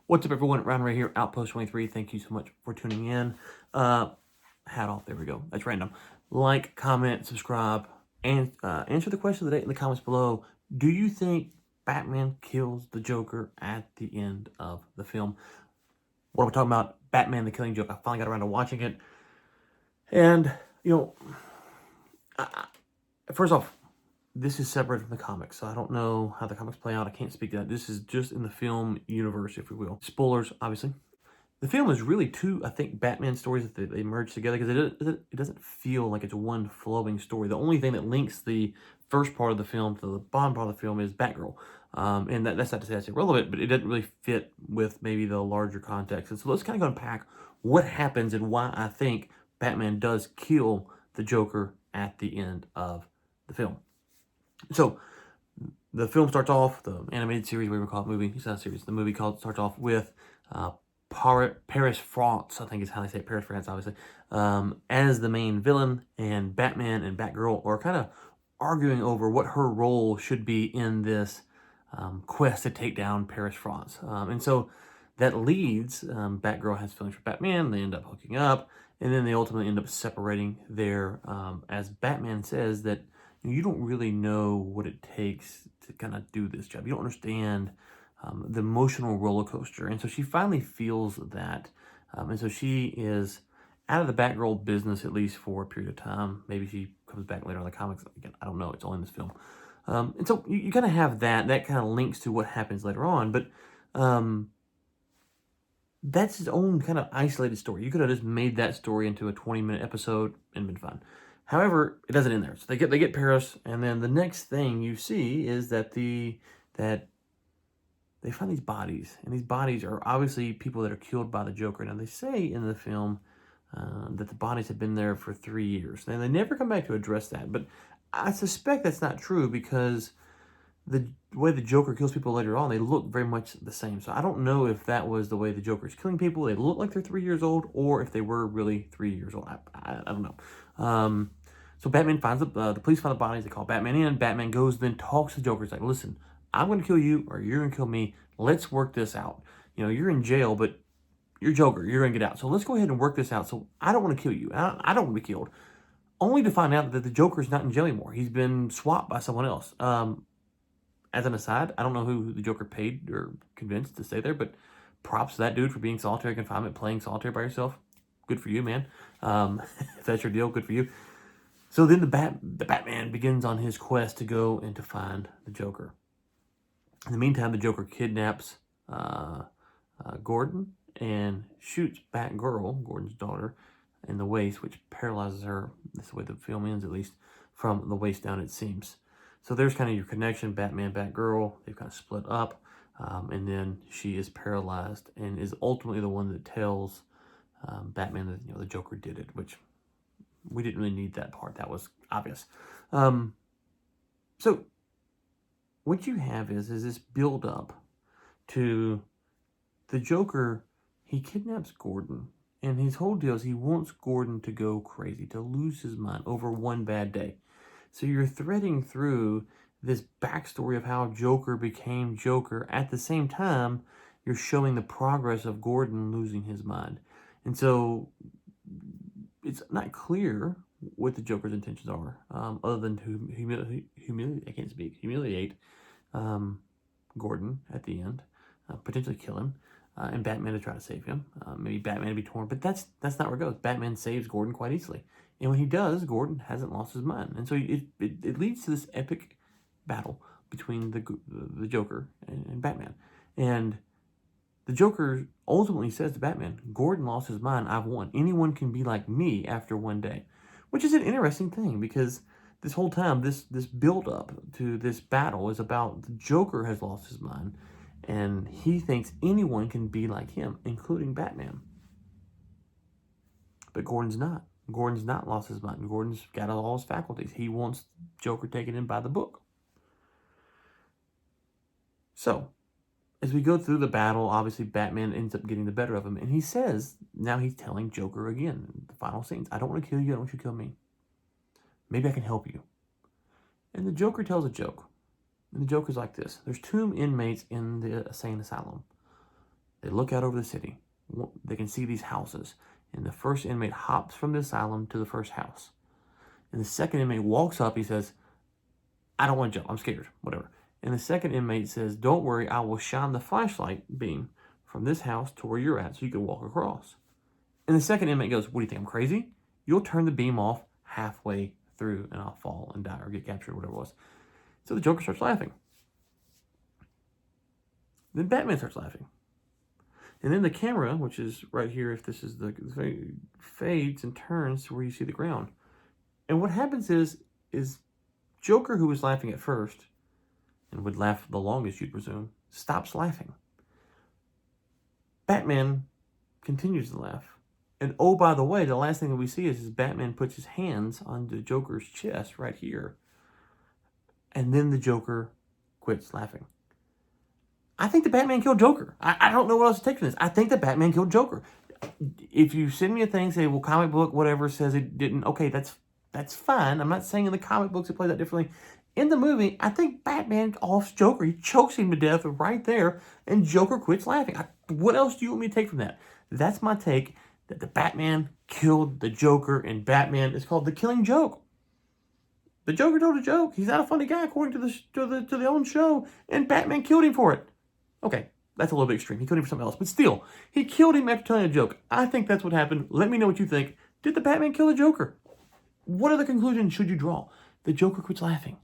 What's up, everyone? Ryan right here, Outpost 23. Thank you so much for tuning in. Hat off. There we go. That's random. Like, comment, subscribe, and answer the question of the day in the comments below. Do you think Batman kills the Joker at the end of the film? What am I talking about? Batman the Killing Joke. I finally got around to watching it. And, first off, this is separate from the comics, so I don't know how the comics play out. I can't speak to that. This is just in the film universe, if we will. Spoilers, obviously. The film is really two, I think, Batman stories that they merge together because it doesn't feel like it's one flowing story. The only thing that links the first part of the film to the bottom part of the film is Batgirl. And that's not to say that's irrelevant, but it doesn't really fit with maybe the larger context. And so let's kind of go unpack what happens and why I think Batman does kill the Joker at the end of the film. So the film starts off, the animated series, we call it movie. It's not a series. The movie starts off with Paris France, I think is how they say it, Paris France, obviously, as the main villain, and Batman and Batgirl are kind of arguing over what her role should be in this quest to take down Paris France. And so that leads, Batgirl has feelings for Batman, they end up hooking up, and then they ultimately end up separating there, as Batman says that you don't really know what it takes to kind of do this job. You don't understand the emotional roller coaster. And so she finally feels that. And so she is out of the Batgirl business, at least for a period of time. Maybe she comes back later in the comics. Again, I don't know. It's only in this film. And so you kind of have that. That kind of links to what happens later on. But that's his own kind of isolated story. You could have just made that story into a 20-minute episode and been fine. However, it doesn't end there. So they get Paris, and then the next thing you see is that they find these bodies, and these bodies are obviously people that are killed by the Joker. Now, they say in the film that the bodies have been there for 3 years. And they never come back to address that, but I suspect that's not true because the way the Joker kills people later on, they look very much the same. So I don't know if that was the way the Joker is killing people. They look like they're 3 years old, or if they were really 3 years old. I don't know. So Batman finds the police find the bodies. They call Batman in. Batman goes, then talks to the Joker. He's like, listen, I'm going to kill you, or you're going to kill me. Let's work this out. You know, you're in jail, but you're Joker. You're going to get out. So let's go ahead and work this out. So I don't want to kill you. I don't want to be killed. Only to find out that the Joker's not in jail anymore. He's been swapped by someone else. As an aside, I don't know who the Joker paid or convinced to stay there, but props to that dude for being solitary confinement, playing solitaire by yourself. Good for you, man. If that's your deal, good for you. So then the Batman begins on his quest to go and to find the Joker. In the meantime, the Joker kidnaps Gordon and shoots Batgirl, Gordon's daughter, in the waist, which paralyzes her. That's the way the film ends, at least, from the waist down, it seems. So there's kind of your connection, Batman, Batgirl. They've kind of split up, and then she is paralyzed and is ultimately the one that tells Batman that the Joker did it, which we didn't really need that part. That was obvious. So what you have is this build up to the Joker. He kidnaps Gordon, and his whole deal is he wants Gordon to go crazy, to lose his mind over one bad day. So you're threading through this backstory of how Joker became Joker. At the same time, you're showing the progress of Gordon losing his mind. And so it's not clear what the Joker's intentions are, other than to humiliate Gordon at the end, potentially kill him, and Batman to try to save him. Maybe Batman to be torn, but that's not where it goes. Batman saves Gordon quite easily, and when he does, Gordon hasn't lost his mind, and so it leads to this epic battle between the Joker and Batman, and the Joker ultimately says to Batman, Gordon lost his mind, I've won. Anyone can be like me after one day. Which is an interesting thing, because this whole time, this build-up to this battle is about the Joker has lost his mind, and he thinks anyone can be like him, including Batman. But Gordon's not. Gordon's not lost his mind. Gordon's got all his faculties. He wants Joker taken in by the book. So, as we go through the battle, obviously Batman ends up getting the better of him. And he says, now he's telling Joker again, in the final scenes, I don't want to kill you, I don't want you to kill me. Maybe I can help you. And the Joker tells a joke. And the joke is like this. There's 2 inmates in the insane asylum. They look out over the city. They can see these houses. And the first inmate hops from the asylum to the first house. And the second inmate walks up. He says, I don't want to jump. I'm scared. Whatever. And the second inmate says, don't worry. I will shine the flashlight beam from this house to where you're at so you can walk across. And the second inmate goes, what do you think? I'm crazy? You'll turn the beam off halfway through and I'll fall and die or get captured or whatever it was. So the Joker starts laughing. Then Batman starts laughing. And then the camera, which is right here, if this is the fades and turns to where you see the ground. And what happens is Joker, who was laughing at first, and would laugh the longest, you'd presume, stops laughing. Batman continues to laugh. And oh, by the way, the last thing that we see is Batman puts his hands on the Joker's chest right here. And then the Joker quits laughing. I think the Batman killed Joker. I don't know what else to take from this. I think the Batman killed Joker. If you send me a thing, say, well, comic book, whatever, says it didn't, okay, that's fine. I'm not saying in the comic books it plays that differently. In the movie, I think Batman offs Joker. He chokes him to death right there, and Joker quits laughing. What else do you want me to take from that? That's my take, that the Batman killed the Joker, and Batman is called the Killing Joke. The Joker told a joke. He's not a funny guy, according to the own show, and Batman killed him for it. Okay, that's a little bit extreme. He killed him for something else. But still, he killed him after telling a joke. I think that's what happened. Let me know what you think. Did the Batman kill the Joker? What other conclusion should you draw? The Joker quits laughing.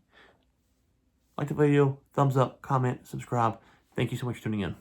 Like the video, thumbs up, comment, subscribe. Thank you so much for tuning in.